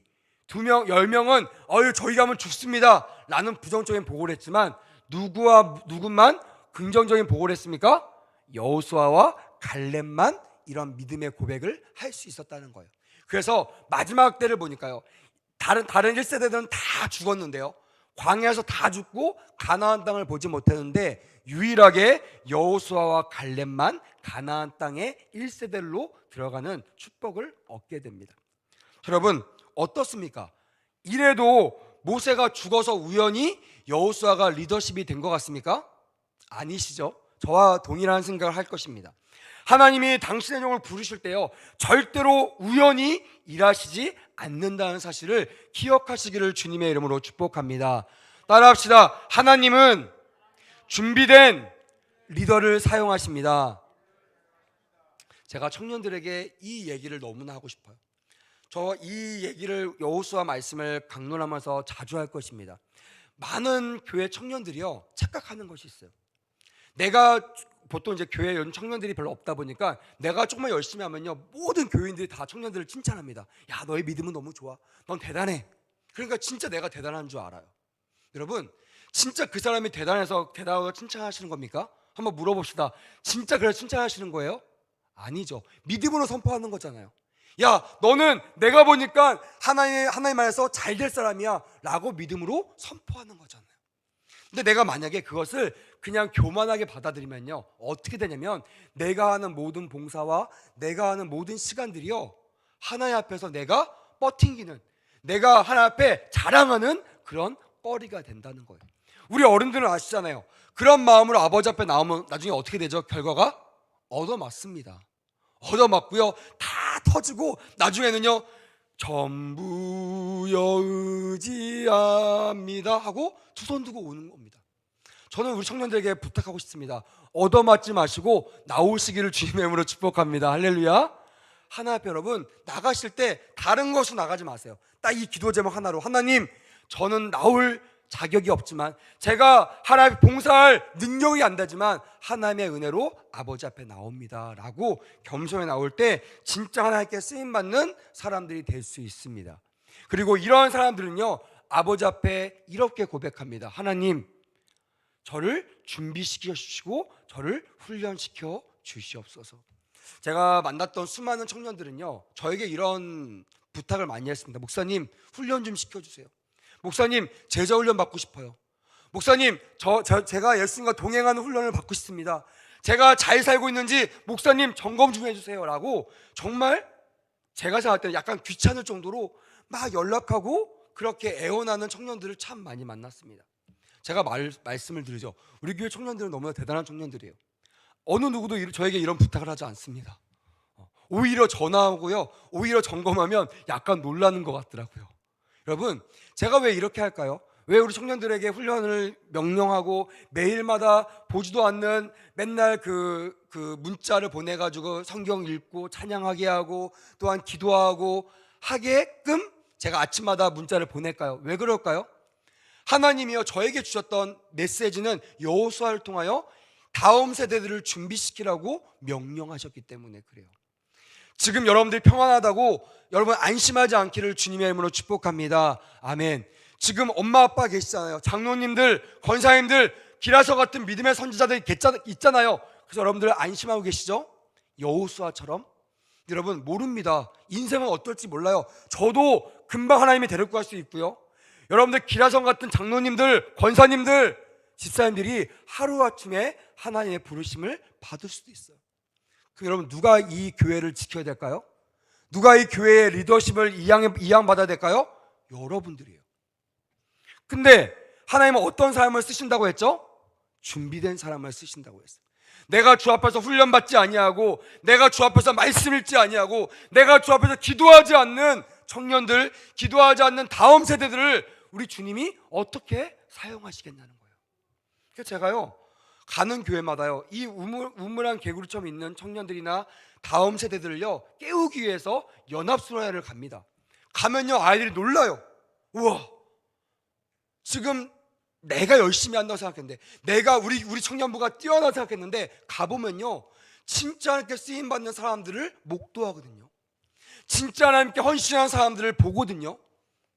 10명은 저희 가면 죽습니다 라는 부정적인 보고를 했지만 누구만 긍정적인 보고를 했습니까? 여호수아와 갈렙만 이런 믿음의 고백을 할 수 있었다는 거예요. 그래서 마지막 때를 보니까요, 다른 1세대들은 다 죽었는데요, 광야에서 다 죽고 가나안 땅을 보지 못했는데 유일하게 여호수아와 갈렙만 가나안 땅의 1세대로 들어가는 축복을 얻게 됩니다. 여러분 어떻습니까? 이래도 모세가 죽어서 우연히 여호수아가 리더십이 된 것 같습니까? 아니시죠? 저와 동일한 생각을 할 것입니다. 하나님이 당신의 종을 부르실 때요, 절대로 우연히 일하시지 않는다는 사실을 기억하시기를 주님의 이름으로 축복합니다. 따라합시다. 하나님은 준비된 리더를 사용하십니다. 제가 청년들에게 이 얘기를 너무나 하고 싶어요. 저 이 얘기를 여호수아 말씀을 강론하면서 자주 할 것입니다. 많은 교회 청년들이요 착각하는 것이 있어요. 내가 보통 이제 교회 요즘 청년들이 별로 없다 보니까 내가 조금만 열심히 하면요 모든 교인들이 다 청년들을 칭찬합니다. 야, 너의 믿음은 너무 좋아. 넌 대단해. 그러니까 진짜 내가 대단한 줄 알아요. 여러분, 진짜 그 사람이 대단해서 대단하고 칭찬하시는 겁니까? 한번 물어봅시다. 진짜 그래서 칭찬하시는 거예요? 아니죠. 믿음으로 선포하는 거잖아요. 야, 너는 내가 보니까 하나님 안에서 잘 될 사람이야 라고 믿음으로 선포하는 거잖아요. 근데 내가 만약에 그것을 그냥 교만하게 받아들이면요 어떻게 되냐면 내가 하는 모든 봉사와 내가 하는 모든 시간들이요 하나님 앞에서 내가 뻗팅기는, 내가 하나님 앞에 자랑하는 그런 뻘이가 된다는 거예요. 우리 어른들은 아시잖아요. 그런 마음으로 아버지 앞에 나오면 나중에 어떻게 되죠? 결과가 얻어맞습니다. 얻어맞고요 다 터지고 나중에는요 전부여 의지합니다 하고 두 손 두고 오는 겁니다. 저는 우리 청년들에게 부탁하고 싶습니다. 얻어맞지 마시고 나오시기를 주님의 이름으로 축복합니다. 할렐루야. 하나 앞에 여러분 나가실 때 다른 것으로 나가지 마세요. 딱 이 기도 제목 하나로, 하나님 저는 나올 자격이 없지만 제가 하나님 봉사할 능력이 안 되지만 하나님의 은혜로 아버지 앞에 나옵니다 라고 겸손히 나올 때 진짜 하나님께 쓰임받는 사람들이 될 수 있습니다. 그리고 이런 사람들은요 아버지 앞에 이렇게 고백합니다. 하나님 저를 준비시켜 주시고 저를 훈련시켜 주시옵소서. 제가 만났던 수많은 청년들은요 저에게 이런 부탁을 많이 했습니다. 목사님 훈련 좀 시켜주세요. 목사님 제자 훈련 받고 싶어요. 목사님 제가 예수님과 동행하는 훈련을 받고 싶습니다. 제가 잘 살고 있는지 목사님 점검 좀 해주세요 라고 정말 제가 생각할 때는 약간 귀찮을 정도로 막 연락하고 그렇게 애원하는 청년들을 참 많이 만났습니다. 제가 말씀을 드리죠. 우리 교회 청년들은 너무나 대단한 청년들이에요. 어느 누구도 저에게 이런 부탁을 하지 않습니다. 오히려 전화하고요 오히려 점검하면 약간 놀라는 것 같더라고요. 여러분 제가 왜 이렇게 할까요? 왜 우리 청년들에게 훈련을 명령하고 매일마다 보지도 않는 맨날 그 문자를 보내가지고 성경 읽고 찬양하게 하고 또한 기도하고 하게끔 제가 아침마다 문자를 보낼까요? 왜 그럴까요? 하나님이요 저에게 주셨던 메시지는 여호수아를 통하여 다음 세대들을 준비시키라고 명령하셨기 때문에 그래요. 지금 여러분들이 평안하다고 여러분 안심하지 않기를 주님의 이름으로 축복합니다. 아멘. 지금 엄마 아빠 계시잖아요. 장로님들, 권사님들, 기라서 같은 믿음의 선지자들이 있잖아요. 그래서 여러분들 안심하고 계시죠? 여호수아처럼. 여러분 모릅니다. 인생은 어떨지 몰라요. 저도 금방 하나님이 데리고 갈 수 있고요. 여러분들 기라성 같은 장로님들, 권사님들, 집사님들이 하루아침에 하나님의 부르심을 받을 수도 있어요. 그럼 여러분 누가 이 교회를 지켜야 될까요? 누가 이 교회의 리더십을 이양받아야 될까요? 여러분들이에요. 근데 하나님은 어떤 사람을 쓰신다고 했죠? 준비된 사람을 쓰신다고 했어요. 내가 주 앞에서 훈련받지 아니하고 내가 주 앞에서 말씀 읽지 아니하고 내가 주 앞에서 기도하지 않는 청년들, 기도하지 않는 다음 세대들을 우리 주님이 어떻게 사용하시겠냐는 거예요. 그래서 제가요 가는 교회마다요 이 우물한 개구리처럼 있는 청년들이나 다음 세대들을요 깨우기 위해서 연합수련회를 갑니다. 가면요 아이들이 놀라요. 우와, 지금 내가 열심히 한다고 생각했는데, 내가 우리 청년부가 뛰어나다고 생각했는데 가보면요 진짜 하나님께 쓰임받는 사람들을 목도하거든요. 진짜 하나님께 헌신한 사람들을 보거든요.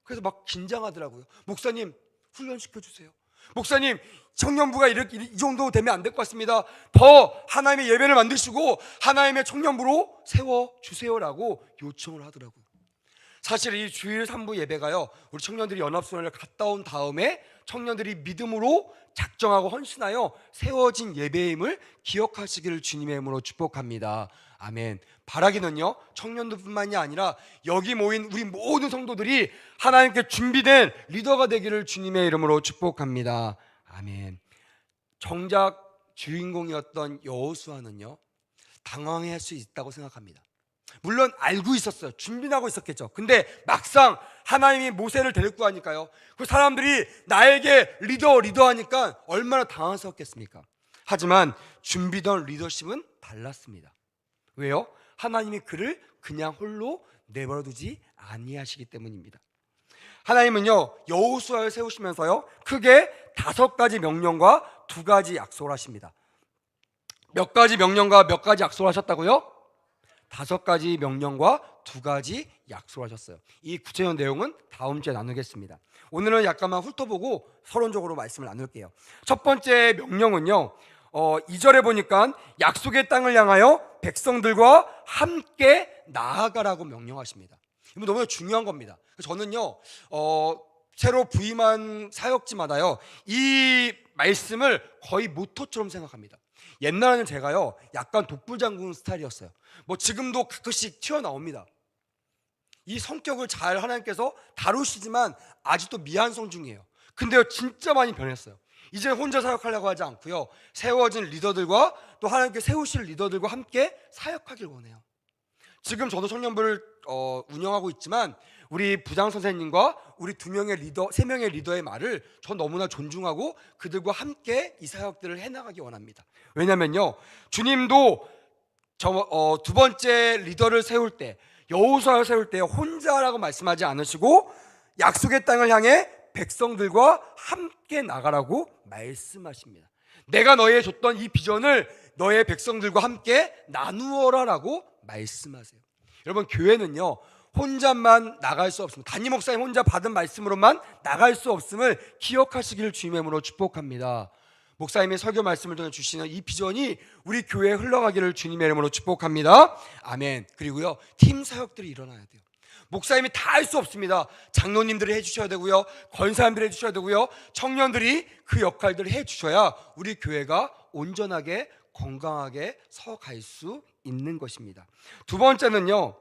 그래서 막 긴장하더라고요. 목사님 훈련시켜주세요. 목사님 청년부가 이 정도 되면 안 될 것 같습니다. 더 하나님의 예배를 만드시고 하나님의 청년부로 세워주세요라고 요청을 하더라고요. 사실 이 주일 3부 예배가요 우리 청년들이 연합수련회를 갔다 온 다음에 청년들이 믿음으로 작정하고 헌신하여 세워진 예배임을 기억하시기를 주님의 이름으로 축복합니다. 아멘. 바라기는요 청년들뿐만이 아니라 여기 모인 우리 모든 성도들이 하나님께 준비된 리더가 되기를 주님의 이름으로 축복합니다. 아멘. 정작 주인공이었던 여호수아는요 당황할 수 있다고 생각합니다. 물론 알고 있었어요. 준비하고 있었겠죠. 근데 막상 하나님이 모세를 데리고 가니까요, 그 사람들이 나에게 리더 하니까 얼마나 당황스럽겠습니까? 하지만 준비된 리더십은 달랐습니다. 왜요? 하나님이 그를 그냥 홀로 내버려두지 아니하시기 때문입니다. 하나님은요, 여호수아를 세우시면서요, 크게 5가지 명령과 2가지 약속을 하십니다. 몇 가지 명령과 몇 가지 약속을 하셨다고요? 5가지 명령과 2가지 약속을 하셨어요. 이 구체적인 내용은 다음 주에 나누겠습니다. 오늘은 약간만 훑어보고 서론적으로 말씀을 나눌게요. 첫 번째 명령은요, 2절에 보니까 약속의 땅을 향하여 백성들과 함께 나아가라고 명령하십니다. 이거 너무 중요한 겁니다. 저는요, 새로 부임한 사역지마다요, 이 말씀을 거의 모토처럼 생각합니다. 옛날에는 제가요, 약간 독불장군 스타일이었어요. 뭐 지금도 가끔씩 튀어나옵니다. 이 성격을 잘 하나님께서 다루시지만 아직도 미완성 중이에요. 근데요, 진짜 많이 변했어요. 이제 혼자 사역하려고 하지 않고요, 세워진 리더들과 또 하나님께 세우실 리더들과 함께 사역하길 원해요. 지금 저도 청년부를 운영하고 있지만 우리 부장 선생님과 우리 2명의 리더, 3명의 리더의 말을 전 너무나 존중하고 그들과 함께 이 사역들을 해나가기 원합니다. 왜냐면요, 주님도 2번째 리더를 세울 때, 여호수아를 세울 때 혼자라고 말씀하지 않으시고 약속의 땅을 향해 백성들과 함께 나가라고 말씀하십니다. 내가 너희에 줬던 이 비전을 너의 백성들과 함께 나누어라라고 말씀하세요. 여러분, 교회는요, 혼자만 나갈 수 없습니다. 담임 목사님 혼자 받은 말씀으로만 나갈 수 없음을 기억하시기를 주님의 이름으로 축복합니다. 목사님의 설교 말씀을 통해 주시는 이 비전이 우리 교회에 흘러가기를 주님의 이름으로 축복합니다. 아멘. 그리고요, 팀 사역들이 일어나야 돼요. 목사님이 다 할 수 없습니다. 장로님들이 해주셔야 되고요, 권사님들이 해주셔야 되고요, 청년들이 그 역할들을 해주셔야 우리 교회가 온전하게 건강하게 서갈 수 있는 것입니다. 2번째는요,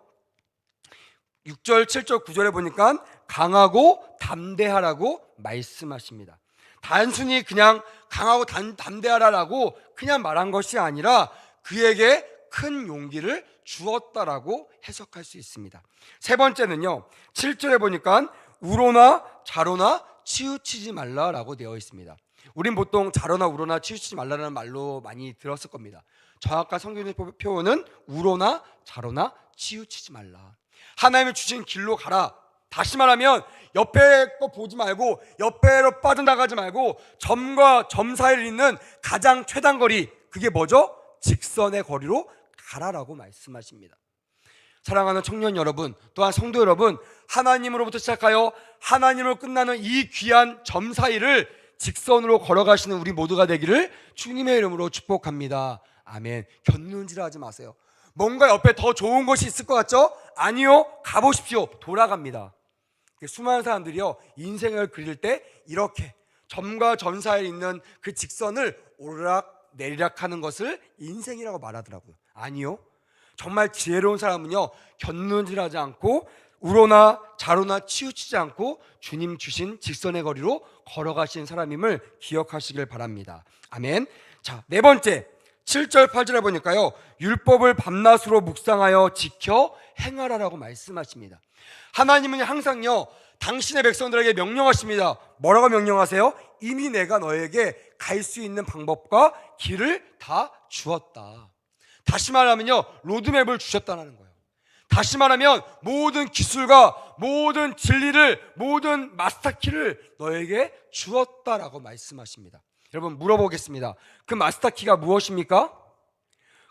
6절, 7절, 9절에 보니까 강하고 담대하라고 말씀하십니다. 단순히 그냥 강하고 담대하라라고 그냥 말한 것이 아니라 그에게 큰 용기를 주었다라고 해석할 수 있습니다. 3번째는요, 7절에 보니까 우로나 자로나 치우치지 말라라고 되어 있습니다. 우린 보통 자로나 우로나 치우치지 말라라는 말로 많이 들었을 겁니다. 정확한 성경의 표현은 우로나 자로나 치우치지 말라. 하나님이 주신 길로 가라. 다시 말하면 옆에 거 보지 말고, 옆에로 빠져나가지 말고, 점과 점 사이를 잇는 가장 최단거리, 그게 뭐죠? 직선의 거리로 가라라고 말씀하십니다. 사랑하는 청년 여러분, 또한 성도 여러분, 하나님으로부터 시작하여 하나님으로 끝나는 이 귀한 점 사이를 직선으로 걸어가시는 우리 모두가 되기를 주님의 이름으로 축복합니다. 아멘. 견눈질하지 하지 마세요. 뭔가 옆에 더 좋은 것이 있을 것 같죠? 아니요, 가보십시오. 돌아갑니다. 수많은 사람들이요, 인생을 그릴 때 이렇게 점과 점 사이에 있는 그 직선을 오르락 내리락 하는 것을 인생이라고 말하더라고요. 아니요, 정말 지혜로운 사람은요, 견눈질하지 않고 우로나 자로나 치우치지 않고 주님 주신 직선의 거리로 걸어가신 사람임을 기억하시길 바랍니다. 아멘. 자, 4번째, 7절 8절에 보니까요, 율법을 밤낮으로 묵상하여 지켜 행하라라고 말씀하십니다. 하나님은 항상요, 당신의 백성들에게 명령하십니다. 뭐라고 명령하세요? 이미 내가 너에게 갈 수 있는 방법과 길을 다 주었다. 다시 말하면요, 로드맵을 주셨다는 거예요. 다시 말하면 모든 기술과 모든 진리를, 모든 마스터키를 너에게 주었다라고 말씀하십니다. 여러분, 물어보겠습니다. 그 마스터키가 무엇입니까?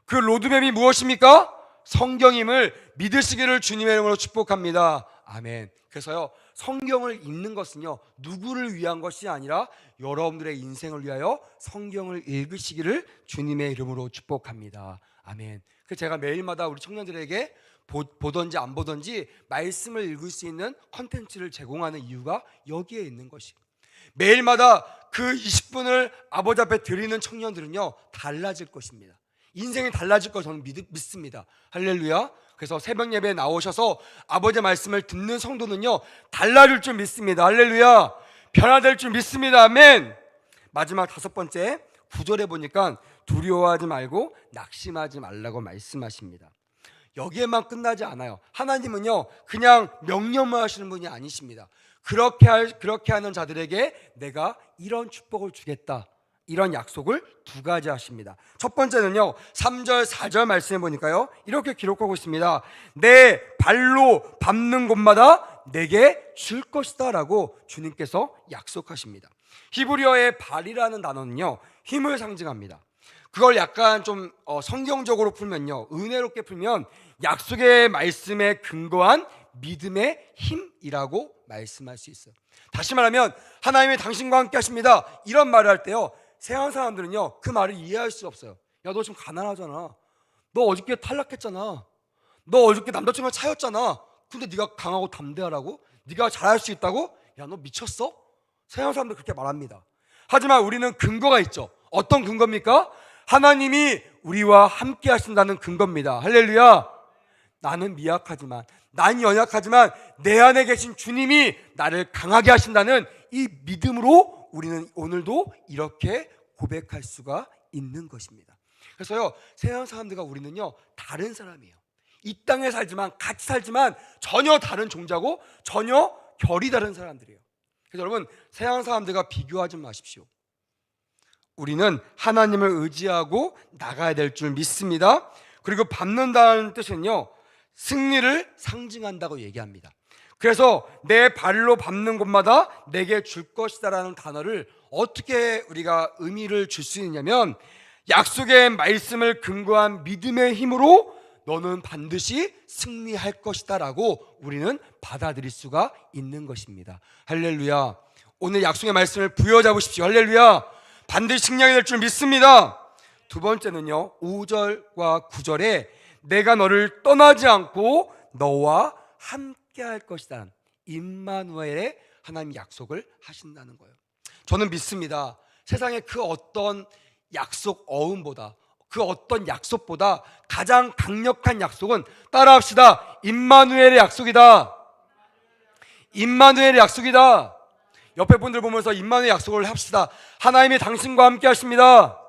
그 로드맵이 무엇입니까? 성경임을 믿으시기를 주님의 이름으로 축복합니다. 아멘. 그래서요, 성경을 읽는 것은요, 누구를 위한 것이 아니라 여러분들의 인생을 위하여 성경을 읽으시기를 주님의 이름으로 축복합니다. 아멘. 그래서 제가 매일마다 우리 청년들에게 보든지 안 보든지 말씀을 읽을 수 있는 컨텐츠를 제공하는 이유가 여기에 있는 것입니다. 매일마다 그 20분을 아버지 앞에 드리는 청년들은요, 달라질 것입니다. 인생이 달라질 걸 저는 믿습니다. 할렐루야. 그래서 새벽 예배에 나오셔서 아버지의 말씀을 듣는 성도는요, 달라질 줄 믿습니다. 할렐루야. 변화될 줄 믿습니다. 아멘. 마지막 5번째, 9절에 보니까 두려워하지 말고 낙심하지 말라고 말씀하십니다. 여기에만 끝나지 않아요. 하나님은요 그냥 명령만 하시는 분이 아니십니다. 그렇게 하는 자들에게 내가 이런 축복을 주겠다, 이런 약속을 두 가지 하십니다. 첫 번째는요 3절 4절 말씀해 보니까요 이렇게 기록하고 있습니다. 내 발로 밟는 곳마다 내게 줄 것이다 라고 주님께서 약속하십니다. 히브리어의 발이라는 단어는요 힘을 상징합니다. 그걸 약간 좀 성경적으로 풀면요, 은혜롭게 풀면 약속의 말씀에 근거한 믿음의 힘이라고 말씀할 수 있어요. 다시 말하면 하나님이 당신과 함께 하십니다 이런 말을 할 때요 세상 사람들은요 그 말을 이해할 수 없어요. 야, 너 지금 가난하잖아. 너 어저께 탈락했잖아. 너 어저께 남자친구랑 차였잖아. 근데 네가 강하고 담대하라고? 네가 잘할 수 있다고? 야, 너 미쳤어? 세상 사람들 그렇게 말합니다. 하지만 우리는 근거가 있죠. 어떤 근거입니까? 하나님이 우리와 함께 하신다는 근거입니다. 할렐루야. 나는 미약하지만, 난 연약하지만 내 안에 계신 주님이 나를 강하게 하신다는 이 믿음으로 우리는 오늘도 이렇게 고백할 수가 있는 것입니다. 그래서요 세상 사람들과 우리는요 다른 사람이에요. 이 땅에 살지만 같이 살지만 전혀 다른 종자고 전혀 결이 다른 사람들이에요. 그래서 여러분 세상 사람들과 비교하지 마십시오. 우리는 하나님을 의지하고 나가야 될 줄 믿습니다. 그리고 밟는다는 뜻은요 승리를 상징한다고 얘기합니다. 그래서 내 발로 밟는 곳마다 내게 줄 것이다 라는 단어를 어떻게 우리가 의미를 줄 수 있냐면 약속의 말씀을 근거한 믿음의 힘으로 너는 반드시 승리할 것이다 라고 우리는 받아들일 수가 있는 것입니다. 할렐루야. 오늘 약속의 말씀을 부여잡으십시오. 할렐루야. 반드시 승리하게 될 줄 믿습니다. 두 번째는요 5절과 9절에 내가 너를 떠나지 않고 너와 함께 할 것이다, 임마누엘의 하나님 약속을 하신다는 거예요. 저는 믿습니다. 세상에 그 어떤 약속 어음보다, 그 어떤 약속보다 가장 강력한 약속은, 따라합시다, 임마누엘의 약속이다. 임마누엘의 약속이다. 옆에 분들 보면서 임마누엘 약속을 합시다. 하나님이 당신과 함께 하십니다.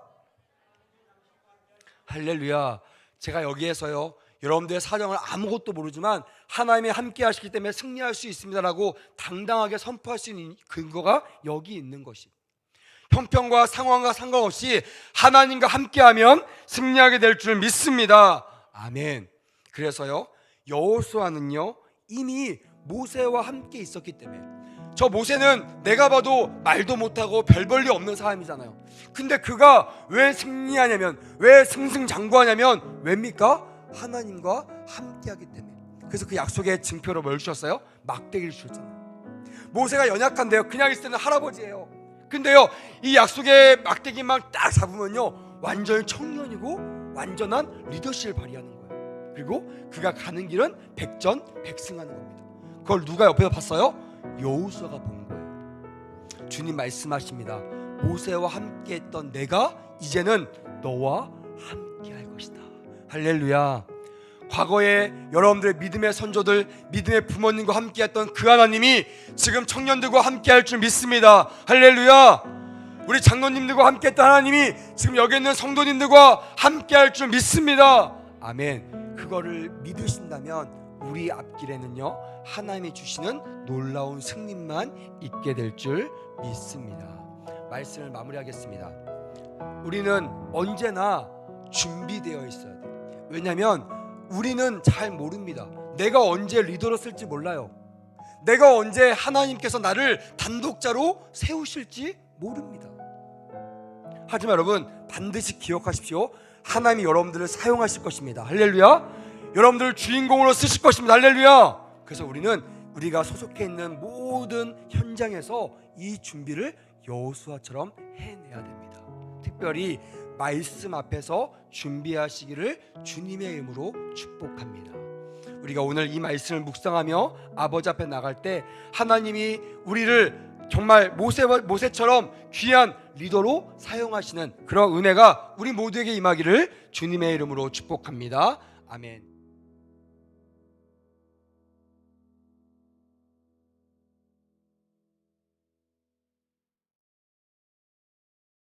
할렐루야. 제가 여기에서요 여러분들의 사정을 아무것도 모르지만 하나님이 함께 하시기 때문에 승리할 수 있습니다라고 당당하게 선포할 수 있는 근거가 여기 있는 것이, 형편과 상황과 상관없이 하나님과 함께하면 승리하게 될 줄 믿습니다. 아멘. 그래서요 여호수아는요 이미 모세와 함께 있었기 때문에, 저 모세는 내가 봐도 말도 못하고 별 볼 일 없는 사람이잖아요. 근데 그가 왜 승리하냐면, 왜 승승장구하냐면 왜입니까? 하나님과 함께하기 때문에. 그래서 그 약속의 증표로 뭘 주셨어요? 막대기를 주셨잖아요. 모세가 연약한데요 그냥 있을 때는 할아버지예요. 근데요 이 약속의 막대기만 딱 잡으면요 완전히 청년이고 완전한 리더십을 발휘하는 거예요. 그리고 그가 가는 길은 백전백승하는 겁니다. 그걸 누가 옆에서 봤어요? 여호수아가 본 거예요. 주님 말씀하십니다. 모세와 함께 했던 내가 이제는 너와 함께 할 것이다. 할렐루야. 과거에 여러분들의 믿음의 선조들, 믿음의 부모님과 함께 했던 그 하나님이 지금 청년들과 함께 할 줄 믿습니다. 할렐루야. 우리 장로님들과 함께 했던 하나님이 지금 여기 있는 성도님들과 함께 할 줄 믿습니다. 아멘. 그거를 믿으신다면 우리 앞길에는요 하나님이 주시는 놀라운 승리만 있게 될 줄 믿습니다. 말씀을 마무리하겠습니다. 우리는 언제나 준비되어 있어야 돼요. 왜냐하면 우리는 잘 모릅니다. 내가 언제 리더로 쓸지 몰라요. 내가 언제 하나님께서 나를 단독자로 세우실지 모릅니다. 하지만 여러분 반드시 기억하십시오. 하나님이 여러분들을 사용하실 것입니다. 할렐루야. 여러분들을 주인공으로 쓰실 것입니다. 할렐루야. 그래서 우리는 우리가 소속해 있는 모든 현장에서 이 준비를 여호수아처럼 해내야 됩니다. 특별히 말씀 앞에서 준비하시기를 주님의 이름으로 축복합니다. 우리가 오늘 이 말씀을 묵상하며 아버지 앞에 나갈 때 하나님이 우리를 정말 모세처럼 귀한 리더로 사용하시는 그런 은혜가 우리 모두에게 임하기를 주님의 이름으로 축복합니다. 아멘.